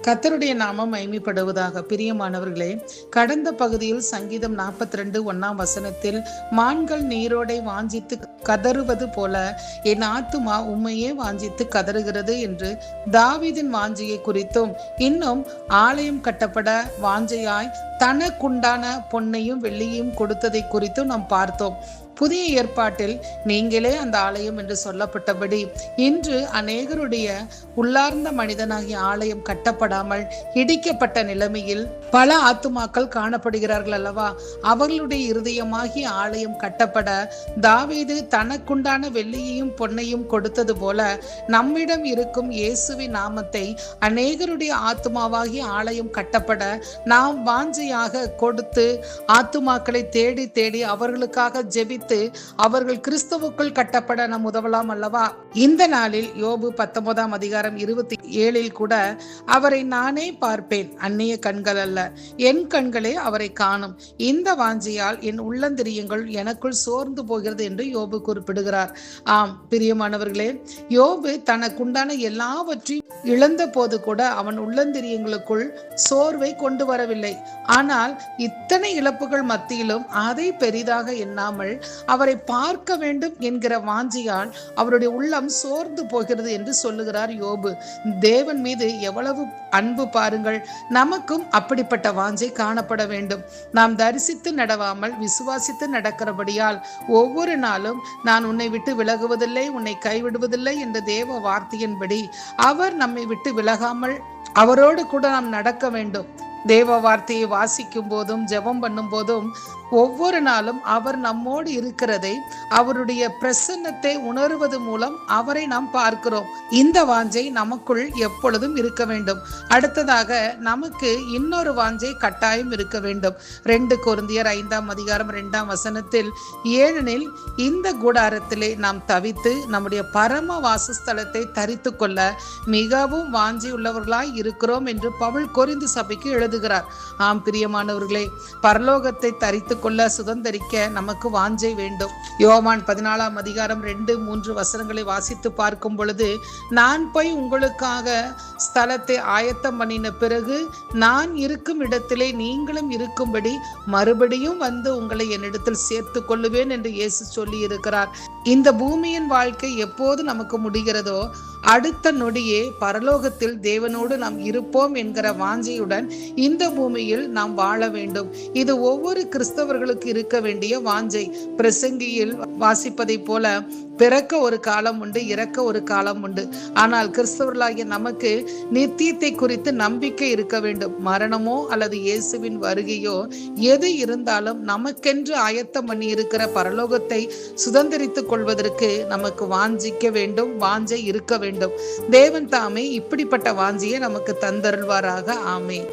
கர்த்தருடைய நாமம் மகிமைப்படுவதாக. பிரியமானவர்களே, கடந்த பகுதியில் சங்கீதம் 42:1 மான்கள் நீரோடை வாஞ்சித்து கதறுவது போல என் ஆத்துமா உம்மையே வாஞ்சித்து கதறுகிறது என்று தாவீதின் வாஞ்சையை குறித்தும், இன்னும் ஆலயம் கட்டப்பட வாஞ்சையாய் தனக்குண்டான பொன்னையும் வெள்ளியையும் கொடுத்ததை குறித்தும் நாம் பார்த்தோம். புதிய ஏற்பாட்டில் நீங்களே அந்த ஆலயம் என்று சொல்லப்பட்டபடி இன்று அநேகருடைய உள்ளார்ந்த மனிதனாகிய ஆலயம் கட்டப்படாமல் இடிக்கப்பட்ட நிலைமையில் பல ஆத்துமாக்கள் காணப்படுகிறார்கள் அல்லவா? அவர்களுடைய இருதயமாகிய ஆலயம் கட்டப்பட தாவீது தனக்குண்டான வெள்ளியையும் பொன்னையும் கொடுத்தது போல நம்மிடம் இருக்கும் இயேசுவின் நாமத்தை அநேகருடைய ஆத்துமாவாகிய ஆலயம் கட்டப்பட நாம் வாஞ்சையாக கொடுத்து ஆத்துமாக்களை தேடி தேடி அவர்களுக்காக ஜெபித்து அவர்கள் கிறிஸ்துவுக்குள் கட்டப்பட நாம் உதவலாம் அல்லவா? இந்த நாளில் யோபு 19:27 கூட அவரை நானே பார்ப்பேன், அந்நிய கண்கள் அல்ல, என் கண்களே அவரை காணும். இந்த வாஞ்சையால் என் உள்ளந்திரியங்கள் எனக்குள் சோர்ந்து போகிறது என்று யோபு குறிப்பிடுகிறார். ஆம் பிரியமானவர்களே, யோபு தனக்குண்டான எல்லாவற்றையும் இழந்த போது கூட அவன் உள்ளந்திரியங்களுக்குள் சோர்வை கொண்டு வரவில்லை. ஆனால் இத்தனை இழப்புகள் மத்தியிலும் அதை பெரிதாக எண்ணாமல் அவரை பார்க்க வேண்டும் என்கிற வாஞ்சியால் அவருடைய உள்ளம் சோர்ந்து போகிறது என்று சொல்லுகிறார் யோபு. தேவன் மீது எவ்வளவு அன்பு பாருங்கள்! நமக்கும் அப்படிப்பட்ட வாஞ்சை காணப்பட வேண்டும். நாம் தரிசித்து நடவாமல் விசுவாசித்து நடக்கிறபடியால் ஒவ்வொரு நாளும் நான் உன்னை விட்டு விலகுவதில்லை, உன்னை கைவிடுவதில்லை என்ற தேவ வார்த்தையின்படி அவர் நம்மை விட்டு விலகாமல் அவரோடு கூட நாம் நடக்க வேண்டும். தேவ வார்த்தையை வாசிக்கும் போதும் ஜெபம் பண்ணும் போதும் ஒவ்வொரு நாளும் அவர் நம்மோடு இருக்கிறதை, அவருடைய பிரசன்னத்தை உணர்வது மூலம் அவரை நாம் பார்க்கிறோம். இந்த வாஞ்சை நமக்குள் எப்பொழுதும் இருக்க வேண்டும். அடுத்ததாக நமக்கு இன்னொரு வாஞ்சை கட்டாயம் இருக்க வேண்டும். 2 கொரிந்தியர் 5:2 ஏனெனில் இந்த கூடாரத்திலே நாம் தவித்து நம்முடைய பரம வாசஸ்தலத்தை தரித்து கொள்ள மிகவும் வாஞ்சி உள்ளவர்களாய் இருக்கிறோம் என்று பவுல் கொரிந்து சபைக்கு எழுதுகிறார். ஆம் பிரியமானவர்களே, பரலோகத்தை தரித்து கொள்ள சுதந்தரிக்க நமக்கு வாஞ்சை வேண்டும். யோவான் 14:2-3 வாசித்து பார்க்கும் பொழுது, நான் போய் உங்களுக்காக ஸ்தலத்தை ஆயத்தம் பண்ணின பிறகு நான் இருக்கும் இடத்திலே நீங்களும் இருக்கும்படி மறுபடியும் வந்து உங்களை என்னிடத்தில் சேர்த்து கொள்ளுவேன் என்று இயேசு சொல்லி இருக்கிறார். இந்த பூமியின் வாழ்க்கை எப்போது நமக்கு முடிகிறதோ அடுத்த நொடியே பரலோகத்தில் தேவனோடு நாம் இருப்போம் என்கிற வாஞ்சையுடன் இந்த பூமியில் நாம் வாழ வேண்டும். இது ஒவ்வொரு கிறிஸ்தவர்களுக்கு இருக்க வேண்டிய வாஞ்சை. பிரசங்கியில் வாசிப்பதை போல பிறக்க ஒரு காலம் உண்டு, இறக்க ஒரு காலம் உண்டு. ஆனால் கிறிஸ்தவர்களாகிய நமக்கு நித்தியத்தை குறித்து நம்பிக்கை இருக்க வேண்டும். மரணமோ அல்லது இயேசுவின் வருகையோ எது இருந்தாலும் நமக்கென்று ஆயத்தம் பண்ணி இருக்கிற பரலோகத்தை சுதந்திரித்துக் கொள்வதற்கு நமக்கு வாஞ்சிக்க வேண்டும், வாஞ்சை இருக்க வேண்டும். தேவன் தாமே இப்படிப்பட்ட வாஞ்சியை நமக்கு தந்தருள்வாராக. ஆமென்.